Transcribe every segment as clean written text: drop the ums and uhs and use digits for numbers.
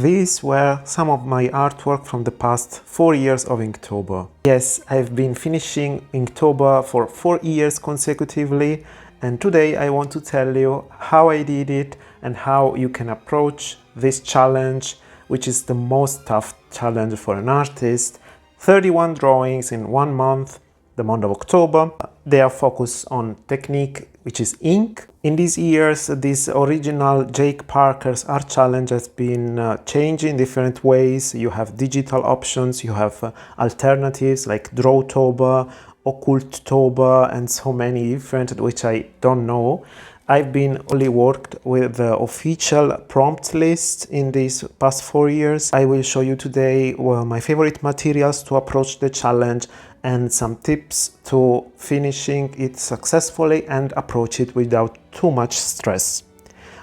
these were some of my artwork from the past 4 years of Inktober. Yes, I've been finishing Inktober for 4 years consecutively, and today I want to tell you how I did it and how you can approach this challenge, which is the most tough challenge for an artist. 31 drawings in 1 month, the month of October. They are focused on technique, which is ink. In these years, this original Jake Parker's art challenge has been changing in different ways. You have digital options, you have alternatives like Drawtober, Occulttober, and so many different, which I don't know. I've been only worked with the official prompt list in these past 4 years. I will show you today my favorite materials to approach the challenge and some tips to finishing it successfully and approach it without too much stress.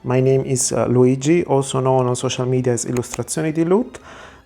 My name is Luigi, also known on social media as illustrazionidilut.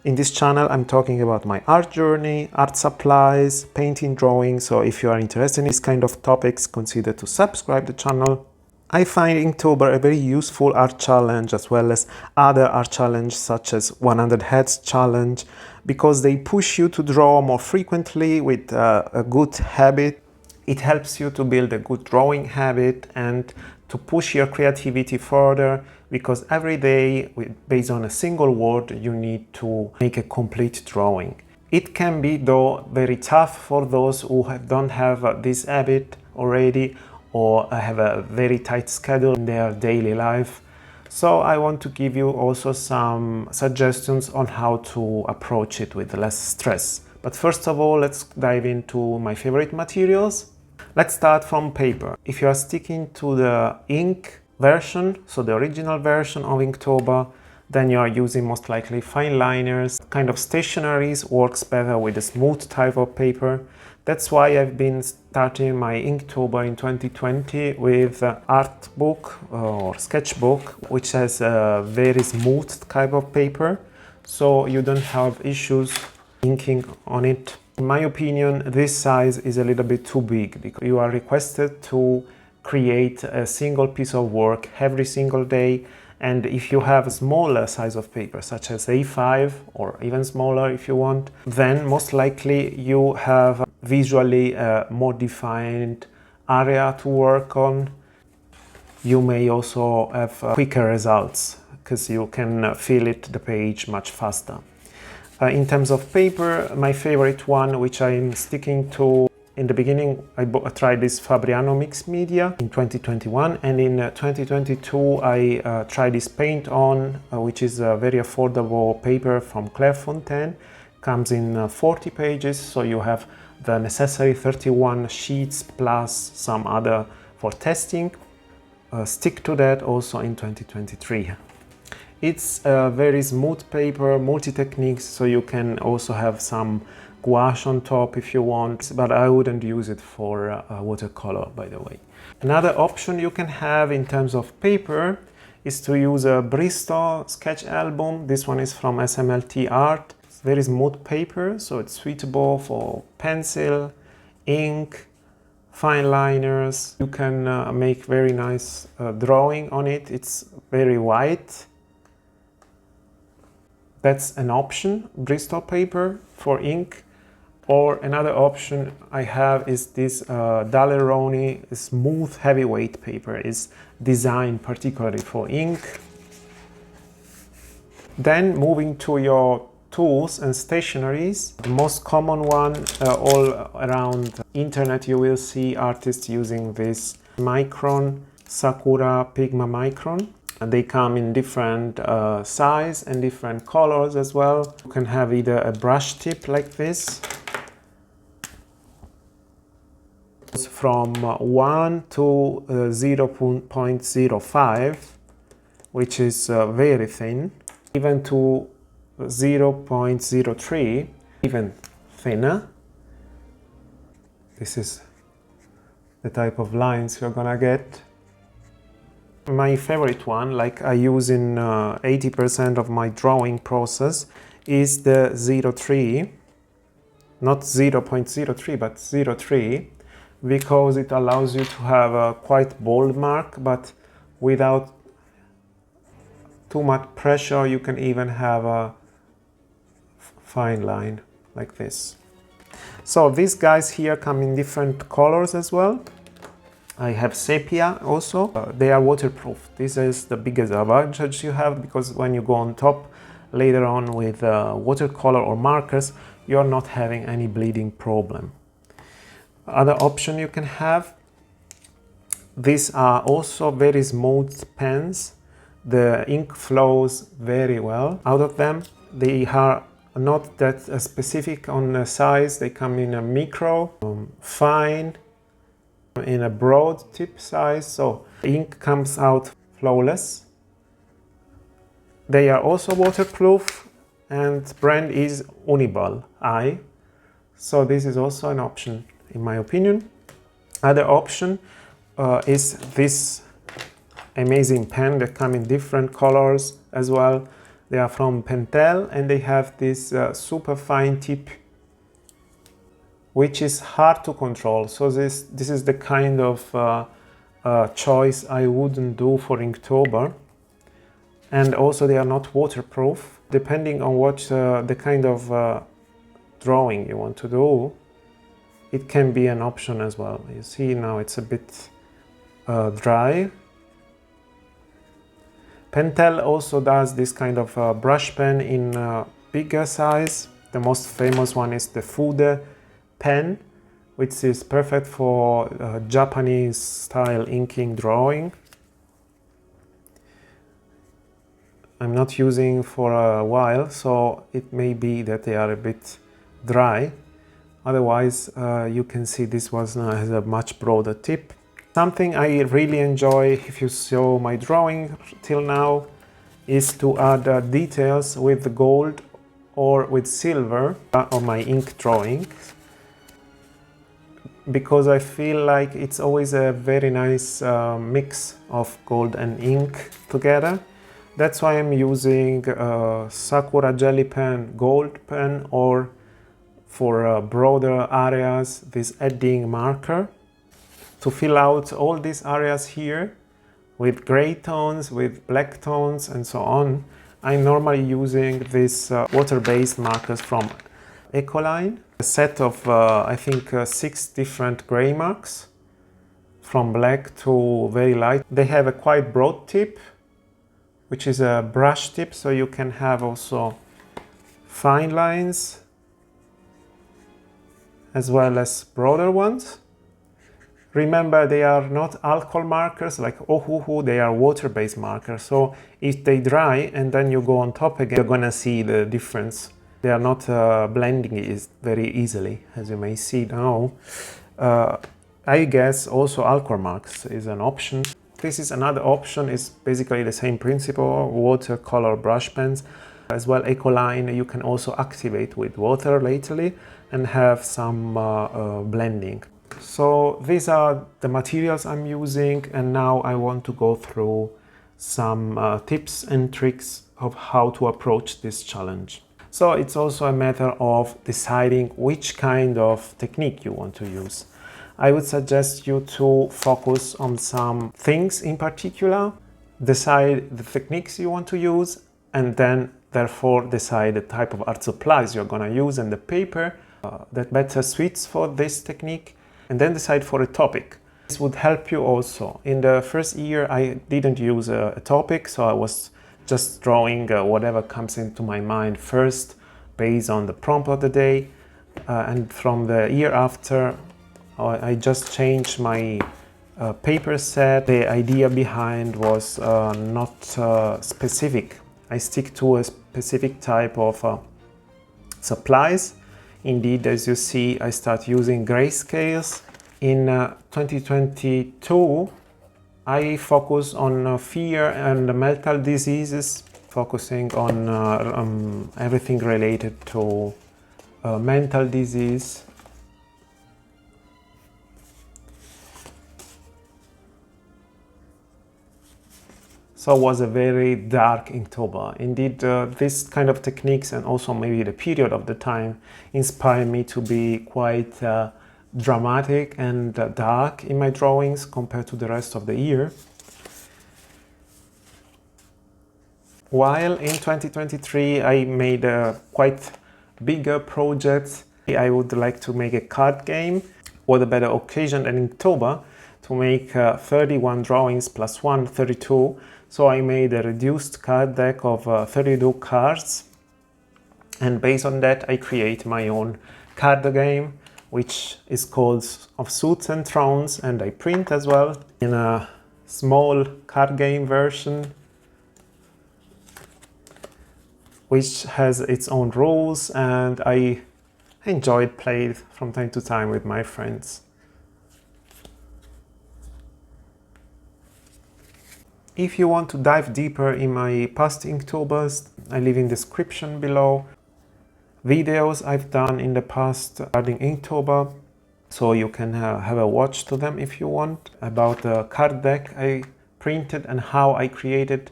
In this channel, I'm talking about my art journey, art supplies, painting, drawing. So if you are interested in these kind of topics, consider to subscribe to the channel. I find Inktober a very useful art challenge, as well as other art challenges such as 100 Heads challenge, because they push you to draw more frequently with a good habit. It helps you to build a good drawing habit and to push your creativity further, because every day, based on a single word, you need to make a complete drawing. It can be, though, very tough for those who don't have this habit already, or have a very tight schedule in their daily life. So I want to give you also some suggestions on how to approach it with less stress. But first of all, let's dive into my favorite materials. Let's start from paper. If you are sticking to the ink version, so the original version of Inktober, then you are using most likely fine liners. Kind of stationaries works better with a smooth type of paper. That's why I've been starting my Inktober in 2020 with art book or sketchbook, which has a very smooth type of paper, so you don't have issues inking on it. In my opinion, this size is a little bit too big, because you are requested to create a single piece of work every single day. And if you have a smaller size of paper, such as A5 or even smaller if you want, then most likely you have visually a more defined area to work on. You may also have quicker results, because you can fill the page much faster. In terms of paper, my favorite one, which I'm sticking to, in the beginning, I tried this Fabriano mixed media in 2021, and in 2022 I tried this Paint On, which is a very affordable paper from Clairefontaine. Comes in 40 pages, so you have the necessary 31 sheets plus some other for testing. Stick to that also in 2023. It's a very smooth paper, multi-techniques, so you can also have some gouache on top if you want, but I wouldn't use it for watercolor, by the way. Another option you can have in terms of paper is to use a Bristol sketch album. This one is from SMLT Art. It's very smooth paper, so it's suitable for pencil, ink, fine liners. You can make very nice drawing on it. It's very white. That's an option, Bristol paper for ink. Or another option I have is this Daleroni smooth heavyweight paper. It's designed particularly for ink. Then moving to your tools and stationaries. The most common one all around the internet, you will see artists using this Micron Sakura Pigma Micron. And they come in different size and different colors as well. You can have either a brush tip like this, from 1 to 0.05, which is very thin, even to 0.03, even thinner. This is the type of lines you're gonna get. My favorite one, like I use in 80% of my drawing process, is the 0.3, not 0.03, but 0.3, because it allows you to have a quite bold mark, but without too much pressure, you can even have a fine line like this. So these guys here come in different colors as well. I have sepia also. They are waterproof. This is the biggest advantage you have, because when you go on top later on with watercolor or markers, you're not having any bleeding problem. Other option you can have, these are also very smooth pens. The ink flows very well out of them. They are not that specific on the size. They come in a micro, fine, in a broad tip size, so ink comes out flawless. They are also waterproof, and brand is Uniball I. So this is also an option in my opinion. Other option is this amazing pen that come in different colors as well. They are from Pentel, and they have this super fine tip, which is hard to control. So this is the kind of choice I wouldn't do for Inktober. And also they are not waterproof. Depending on what the kind of drawing you want to do, it can be an option as well. You see now it's a bit dry. Pentel also does this kind of brush pen in bigger size. The most famous one is the Fude pen, which is perfect for Japanese style inking drawing. I'm not using for a while, so it may be that they are a bit dry. Otherwise, you can see this one has a much broader tip. Something I really enjoy, if you saw my drawing till now, is to add details with gold or with silver on my ink drawings, because I feel like it's always a very nice mix of gold and ink together. That's why I'm using Sakura Jelly Pen Gold Pen, or for broader areas, this edding marker, to fill out all these areas here with gray tones, with black tones, and so on. I'm normally using these water-based markers from Ecoline, a set of I think 6 different gray marks, from black to very light. They have a quite broad tip, which is a brush tip, so you can have also fine lines as well as broader ones. Remember, they are not alcohol markers like Ohuhu, they are water-based markers. So if they dry and then you go on top again, you're gonna see the difference. They are not blending it very easily, as you may see now. I guess also alcohol marks is an option. This is another option, is basically the same principle, watercolor brush pens. As well, Ecoline you can also activate with water lately and have some blending. So these are the materials I'm using, and now I want to go through some tips and tricks of how to approach this challenge. So it's also a matter of deciding which kind of technique you want to use. I would suggest you to focus on some things in particular, decide the techniques you want to use, and then therefore decide the type of art supplies you're going to use and the paper that better suits for this technique, and then decide for a topic. This would help you also. In the first year I didn't use a topic, so I was just drawing whatever comes into my mind first based on the prompt of the day, and from the year after I just changed my paper set. The idea behind was not specific. I stick to a specific type of supplies. Indeed, as you see, I start using grayscales. In 2022, I focus on fear and mental diseases, focusing on everything related to mental disease. So it was a very dark Inktober. Indeed, this kind of techniques and also maybe the period of the time inspired me to be quite dramatic and dark in my drawings compared to the rest of the year. While in 2023 I made a quite bigger project. I would like to make a card game. What a better occasion than Inktober to make 31 drawings plus 1, 32. So I made a reduced card deck of 32 cards, and based on that I create my own card game, which is called Of Suits and Thrones, and I print as well in a small card game version which has its own rules, and I enjoyed playing from time to time with my friends. If you want to dive deeper in my past Inktober's, I leave in the description below videos I've done in the past regarding Inktober, so you can have a watch to them if you want, about the card deck I printed and how I created,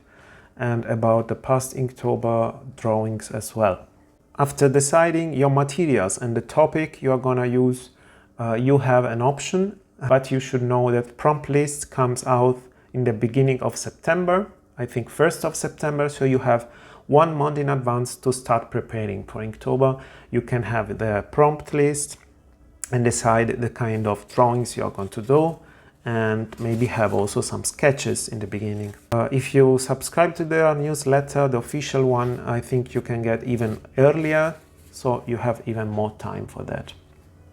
and about the past Inktober drawings as well. After deciding your materials and the topic you are gonna use, you have an option, but you should know that prompt list comes out in the beginning of September, I think 1st of September, so you have 1 month in advance to start preparing for Inktober. You can have the prompt list and decide the kind of drawings you are going to do, and maybe have also some sketches in the beginning. If you subscribe to their newsletter, the official one, I think you can get even earlier, so you have even more time for that.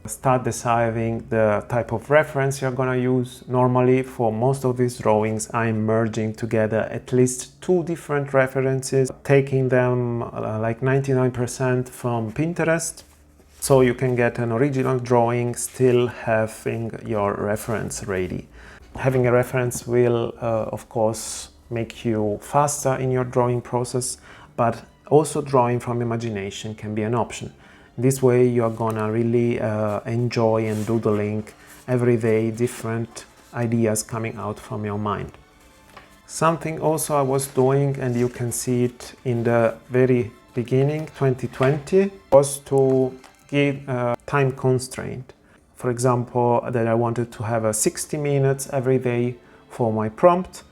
Start deciding the type of reference you're gonna use. Normally for most of these drawings I'm merging together at least 2 different references, taking them like 99% from Pinterest, so you can get an original drawing still having your reference ready. Having a reference will of course make you faster in your drawing process, but also drawing from imagination can be an option. This way you are gonna really enjoy and doodling every day, different ideas coming out from your mind. Something also I was doing, and you can see it in the very beginning, 2020, was to give a time constraint. For example, that I wanted to have a 60 minutes every day for my prompt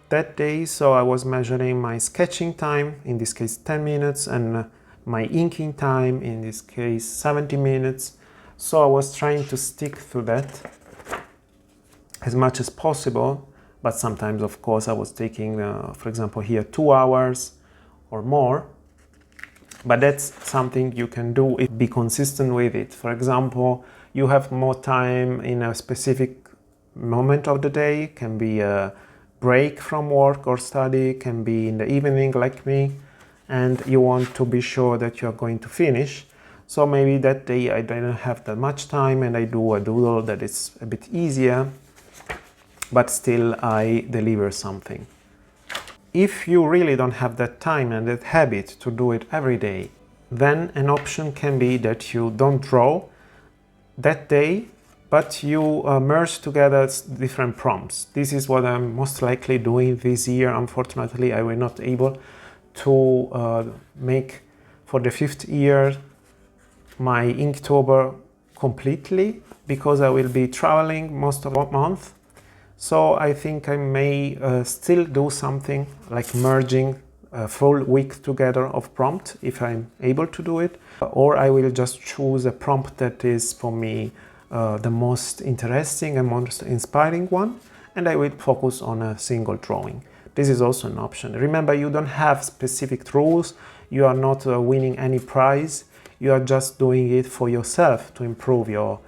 that day, so I was measuring my sketching time, in this case 10 minutes, and my inking time, in this case 70 minutes. So I was trying to stick to that as much as possible, but sometimes of course I was taking, for example here, 2 hours or more. But that's something you can do if be consistent with it. For example, you have more time in a specific moment of the day, can be a break from work or study, can be in the evening like me, and you want to be sure that you are going to finish. So maybe that day I didn't have that much time and I do a doodle that is a bit easier, but still I deliver something. If you really don't have that time and that habit to do it every day, then an option can be that you don't draw that day, but you merge together different prompts. This is what I'm most likely doing this year. Unfortunately, I was not able to make for the 5th year my Inktober completely, because I will be traveling most of the month. So I think I may still do something like merging a full week together of prompt if I'm able to do it, or I will just choose a prompt that is for me the most interesting and most inspiring one, and I will focus on a single drawing. This is also an option. Remember, you don't have specific rules, you are not winning any prize, you are just doing it for yourself to improve your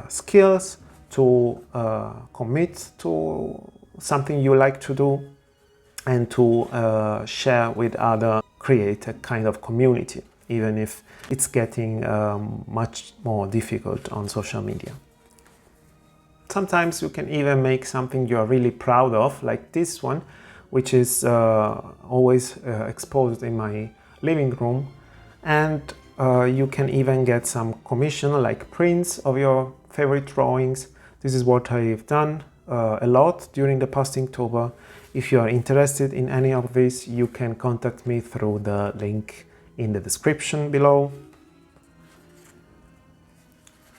skills, to commit to something you like to do, and to share with others, create a kind of community, even if it's getting much more difficult on social media. Sometimes you can even make something you are really proud of, like this one, which is always exposed in my living room, and you can even get some commission, like prints of your favorite drawings. This is what I've done a lot during the past Inktober. If you are interested in any of this, you can contact me through the link in the description below.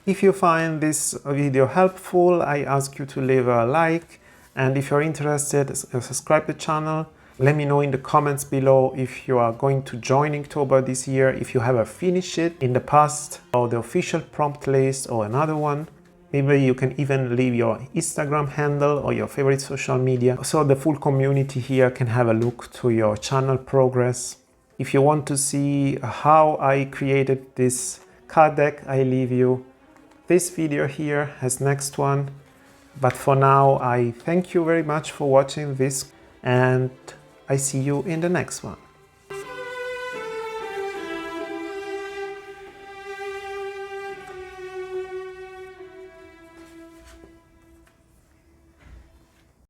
If you find this video helpful, I ask you to leave a like, and if you're interested, subscribe the channel. Let me know in the comments below if you are going to join Inktober this year, if you have finished it in the past, or the official prompt list or another one. Maybe you can even leave your Instagram handle or your favorite social media so the full community here can have a look to your channel progress. If you want to see how I created this card deck, I leave you this video here as next one. But for now, I thank you very much for watching this, and I see you in the next one.